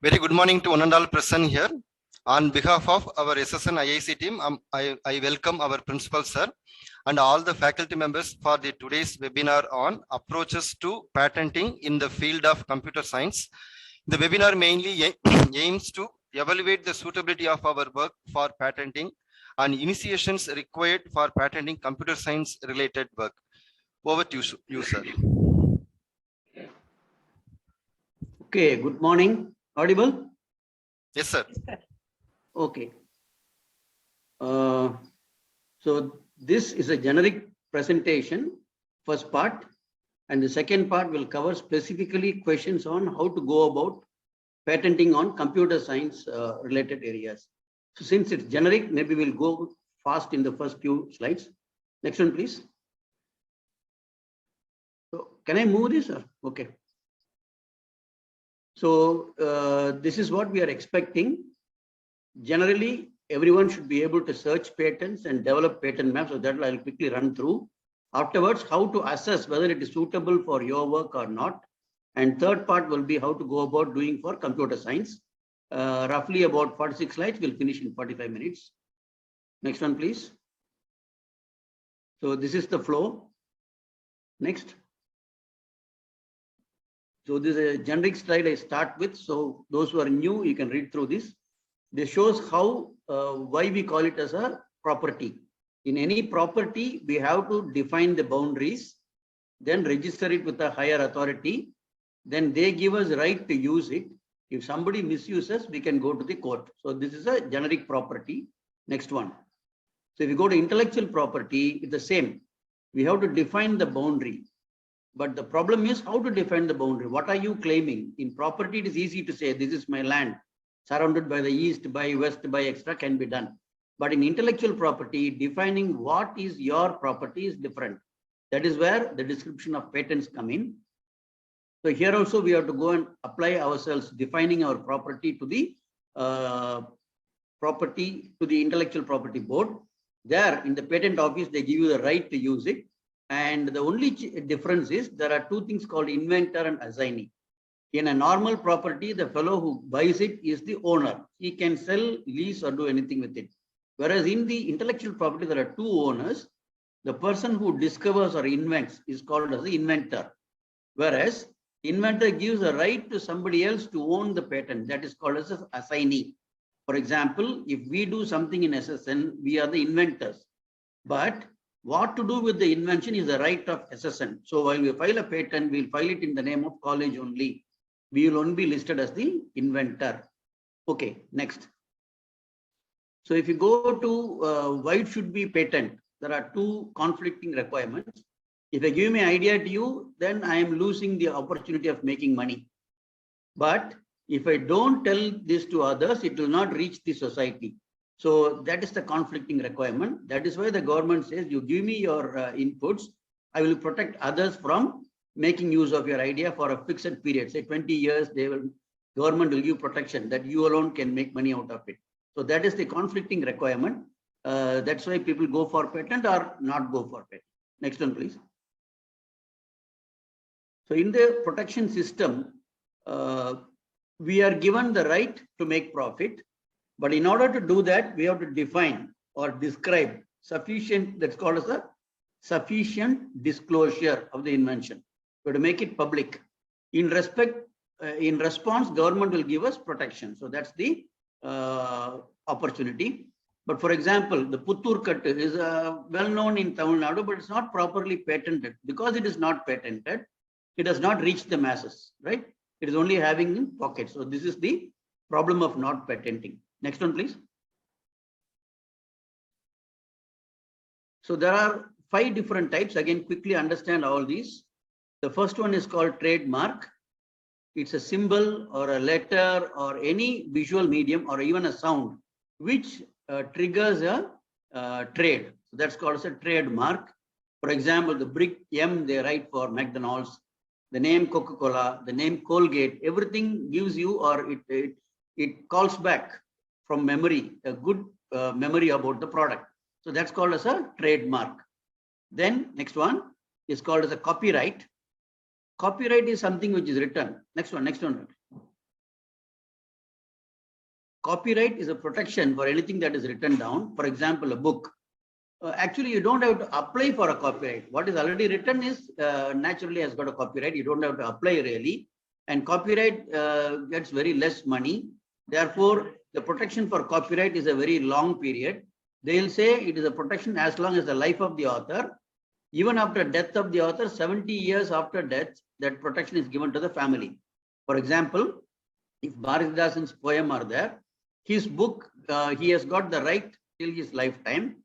Very good morning to one and all present here. On behalf of our SSN IIC team, I welcome our principal sir and all the faculty members for the today's webinar on approaches to patenting in the field of computer science. The webinar mainly aims to evaluate the suitability of our work for patenting and initiations required for patenting computer science related work. Over to you, sir. Okay, good morning. Audible? Yes, sir. Okay. So this is a generic presentation, first part, and the second part will cover specifically questions on how to go about patenting on computer science related areas. So since it's generic, maybe we'll go fast in the first few slides. Next one, please. So can I move this? Okay. So this is what we are expecting. Generally, everyone should be able to search patents and develop patent maps. So that I'll quickly run through. Afterwards, how to assess whether it is suitable for your work or not. And third part will be how to go about doing for computer science. Roughly about 46 slides. We'll finish in 45 minutes. Next one, please. So this is the flow. Next. So this is a generic slide I start with. So those who are new, you can read through this. This shows how, why we call it as a property. In any property, we have to define the boundaries, then register it with a higher authority. Then they give us right to use it. If somebody misuses, we can go to the court. So this is a generic property. Next one. So if you go to intellectual property, it's the same. We have to define the boundary. But the problem is how to define the boundary. What are you claiming? In property, it is easy to say, this is my land, surrounded by the east, by west, by extra can be done. But in intellectual property, defining what is your property is different. That is where the description of patents come in. So here also we have to go and apply ourselves, defining our property to the intellectual property board. There in the patent office, they give you the right to use it. And the only difference is there are two things called inventor and assignee. In a normal property, the fellow who buys it is the owner. He can sell, lease, or do anything with it. Whereas in the intellectual property, there are two owners. The person who discovers or invents is called as the inventor. Whereas inventor gives a right to somebody else to own the patent. That is called as an assignee. For example, if we do something in SSN, we are the inventors. But what to do with the invention is the right of SSN. So while we file a patent, we'll file it in the name of college only. We will only be listed as the inventor. Okay, next. So if you go to why it should be patent, there are two conflicting requirements. If I give my idea to you, then I am losing the opportunity of making money. But if I don't tell this to others, it will not reach the society. So that is the conflicting requirement. That is why the government says, you give me your inputs, I will protect others from making use of your idea for a fixed period. Say 20 years, government will give protection that you alone can make money out of it. So that is the conflicting requirement. That's why people go for patent or not go for patent. Next one, please. So in the protection system, we are given the right to make profit. But in order to do that, we have to define or describe sufficient, that's called as a sufficient disclosure of the invention. We have to make it public. In response, government will give us protection. So that's the opportunity. But for example, the Puttur Kattu is well known in Tamil Nadu, but it's not properly patented. Because it is not patented, it does not reach the masses, right? It is only having in pockets. So this is the problem of not patenting. Next one, please. So there are 5 different types. Again, quickly understand all these. The first one is called trademark. It's a symbol or a letter or any visual medium or even a sound which triggers a trade. So that's called as a trademark. For example, the brick M they write for McDonald's, the name Coca-Cola, the name Colgate, everything gives you or it calls back from memory, a good memory about the product. So that's called as a trademark. Then next one is called as a copyright. Copyright is something which is written. Next one. copyright is a protection for anything that is written down. For example, a book. Actually, you don't have to apply for a copyright. What is already written is naturally has got a copyright. You don't have to apply really. And copyright gets very less money. Therefore, the protection for copyright is a very long period. They'll say it is a protection as long as the life of the author. Even after death of the author, 70 years after death, that protection is given to the family. For example, if Bharatidasan's poem are there, his book, he has got the right till his lifetime.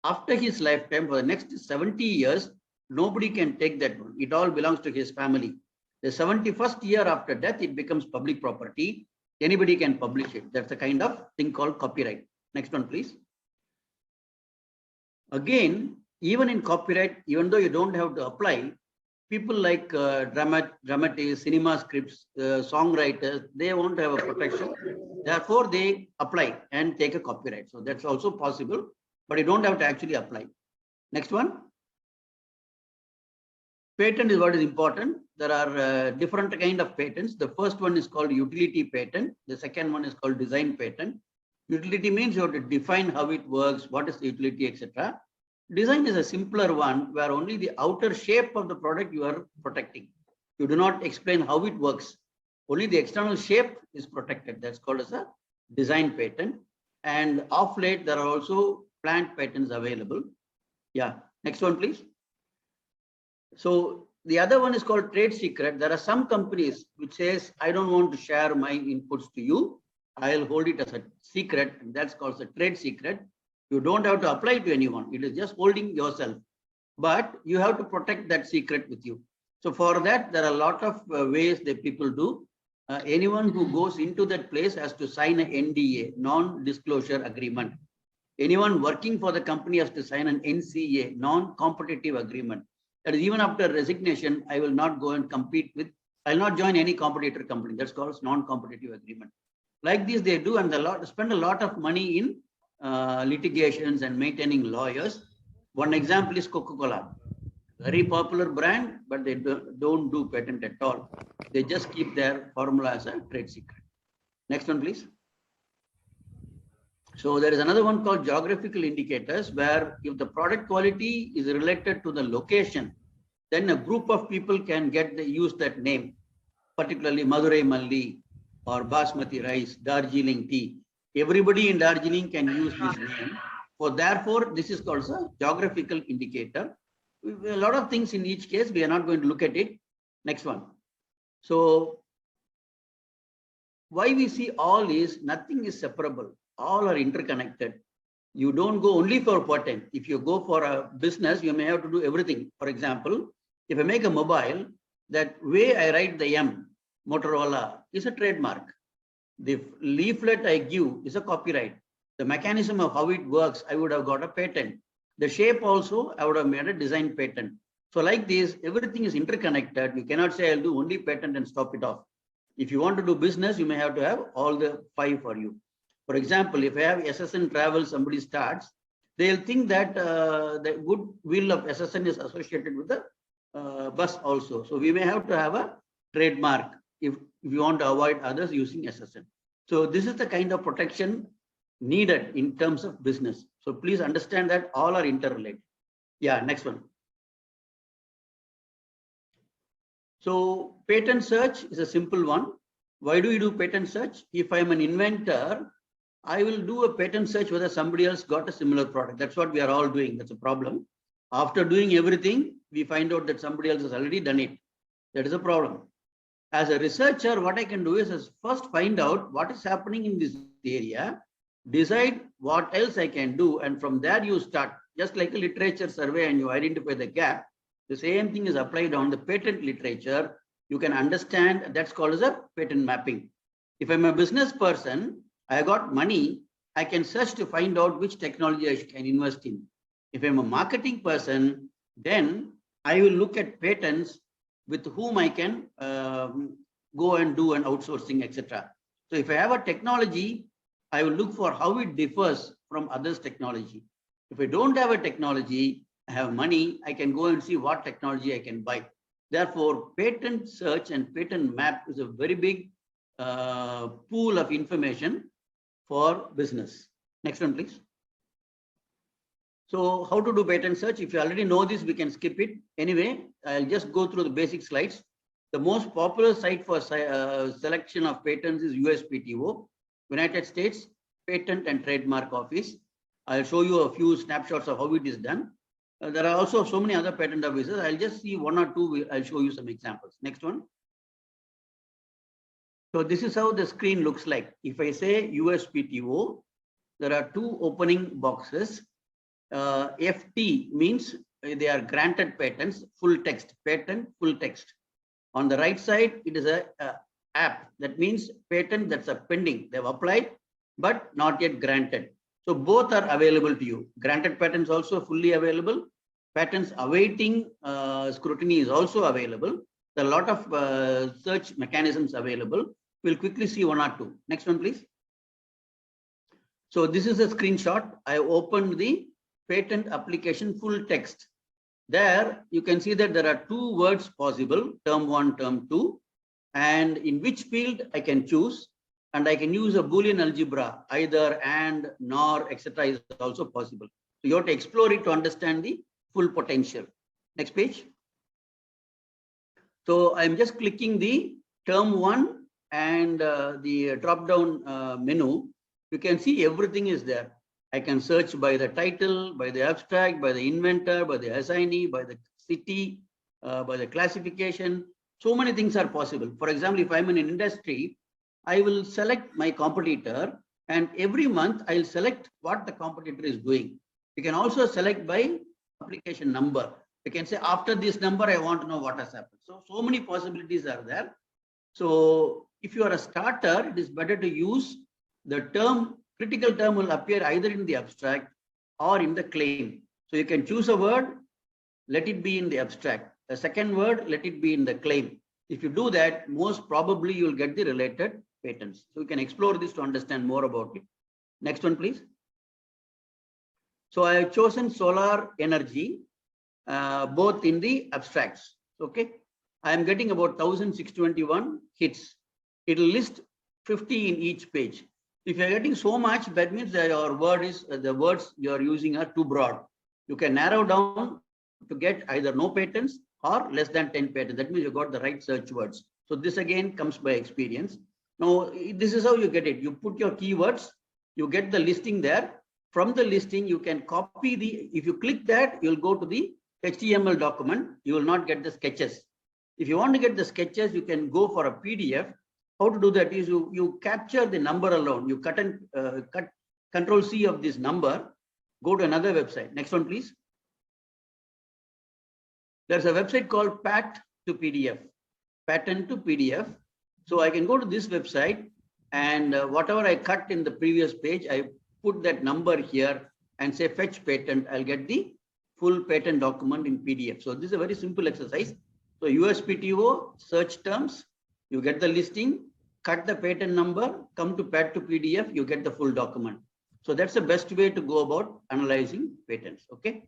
After his lifetime, for the next 70 years, nobody can take that one. It all belongs to his family. The 71st year after death, it becomes public property. Anybody can publish it. That's a kind of thing called copyright. Next one, please. Again, even in copyright, even though you don't have to apply, people like dramatists, cinema scripts, songwriters, they won't have a protection. Therefore, they apply and take a copyright. So that's also possible, but you don't have to actually apply. Next one. Patent is what is important. There are different kind of patents. The first one is called utility patent. The second one is called design patent. Utility means you have to define how it works, what is the utility, etc. Design is a simpler one where only the outer shape of the product you are protecting. You do not explain how it works. Only the external shape is protected. That's called as a design patent. And of late, there are also plant patents available. Yeah, next one, please. So the other one is called trade secret. There are some companies which says, I don't want to share my inputs to you. I'll hold it as a secret, and that's called a trade secret. You don't have to apply to anyone. It is just holding yourself, but you have to protect that secret with you. So for that, there are a lot of ways that people do. Anyone who goes into that place has to sign an NDA, non-disclosure agreement. Anyone working for the company has to sign an NCA, non-competitive agreement. That is, even after resignation, I will not go and compete with, I will not join any competitor company. That's called non-competitive agreement. Like this, they do, and they spend a lot of money in litigations and maintaining lawyers. One example is Coca-Cola. Very popular brand, but they don't do patent at all. They just keep their formula as a trade secret. Next one, please. So there is another one called geographical indicators, where if the product quality is related to the location, then a group of people can use that name, particularly Madurai Malli or Basmati rice, Darjeeling tea. Everybody in Darjeeling can use this name. Therefore, this is called a geographical indicator. A lot of things in each case, we are not going to look at it. Next one. So why we see all is nothing is separable. All are interconnected. You don't go only for patent. If you go for a business, you may have to do everything. For example, if I make a mobile, that way I write the M, Motorola, is a trademark. The leaflet I give is a copyright. The mechanism of how it works, I would have got a patent. The shape also, I would have made a design patent. So like this, everything is interconnected. You cannot say I'll do only patent and stop it off. If you want to do business, you may have to have all the 5 for you. For example, if I have SSN travel, somebody starts, they'll think that the goodwill of SSN is associated with the bus also. So we may have to have a trademark if you want to avoid others using SSN. So this is the kind of protection needed in terms of business. So please understand that all are interrelated. Yeah, next one. So patent search is a simple one. Why do you do patent search? If I'm an inventor, I will do a patent search whether somebody else got a similar product. That's what we are all doing. That's a problem. After doing everything, we find out that somebody else has already done it. That is a problem. As a researcher, what I can do is first find out what is happening in this area, decide what else I can do, and from there you start. Just like a literature survey and you identify the gap, the same thing is applied on the patent literature. You can understand that's called as a patent mapping. If I'm a business person, I got money, I can search to find out which technology I can invest in. If I'm a marketing person, then I will look at patents with whom I can go and do an outsourcing, etc. So if I have a technology, I will look for how it differs from others' technology. If I don't have a technology, I have money, I can go and see what technology I can buy. Therefore, patent search and patent map is a very big pool of information for business. Next one, please. So how to do patent search? If you already know this, we can skip it. Anyway, I'll just go through the basic slides. The most popular site for selection of patents is USPTO, United States Patent and Trademark Office. I'll show you a few snapshots of how it is done. There are also so many other patent offices. I'll just see one or two. I'll show you some examples. Next one. So this is how the screen looks like. If I say USPTO, there are two opening boxes. FT means they are granted patents, full text, patent, full text. On the right side, it is a app. That means patent that's a pending. They've applied, but not yet granted. So both are available to you. Granted patents also fully available. Patents awaiting scrutiny is also available. There are a lot of search mechanisms available. We'll quickly see one or two. Next one, please. So this is a screenshot. I opened the patent application full text. There you can see that there are two words possible, term 1, term 2, and in which field I can choose, and I can use a Boolean algebra, either and, nor, etc. is also possible. So you have to explore it to understand the full potential. Next page. So I'm just clicking the term 1 and the drop down menu. You can see everything is there. I can search by the title, by the abstract, by the inventor, by the assignee, by the city, by the classification. So many things are possible. For example, if I'm in an industry, I will select my competitor, and every month I'll select what the competitor is doing. You can also select by application number. You can say after this number, I want to know what has happened. So many possibilities are there. So if you are a starter, it is better to use the term. Critical term will appear either in the abstract or in the claim. So you can choose a word, let it be in the abstract. The second word, let it be in the claim. If you do that, most probably you will get the related patents. So you can explore this to understand more about it. Next one, please. So I have chosen solar energy, both in the abstracts. Okay. I am getting about 1,621 hits. It will list 50 in each page. If you're getting so much, that means that your word is the words you're using are too broad. You can narrow down to get either no patents or less than 10 patents. That means you got the right search words. So this again comes by experience. Now, this is how you get it. You put your keywords, you get the listing there. From the listing, you can copy the, if you click that, you'll go to the HTML document. You will not get the sketches. If you want to get the sketches, you can go for a PDF. How to do that is you capture the number alone. You cut Control C of this number, go to another website. Next one, please. There's a website called Pat to PDF, Patent to PDF. So I can go to this website, and whatever I cut in the previous page, I put that number here and say fetch patent. I'll get the full patent document in PDF. So this is a very simple exercise. So USPTO, search terms, you get the listing, cut the patent number, come to Pat to PDF, you get the full document. So that's the best way to go about analyzing patents. Okay.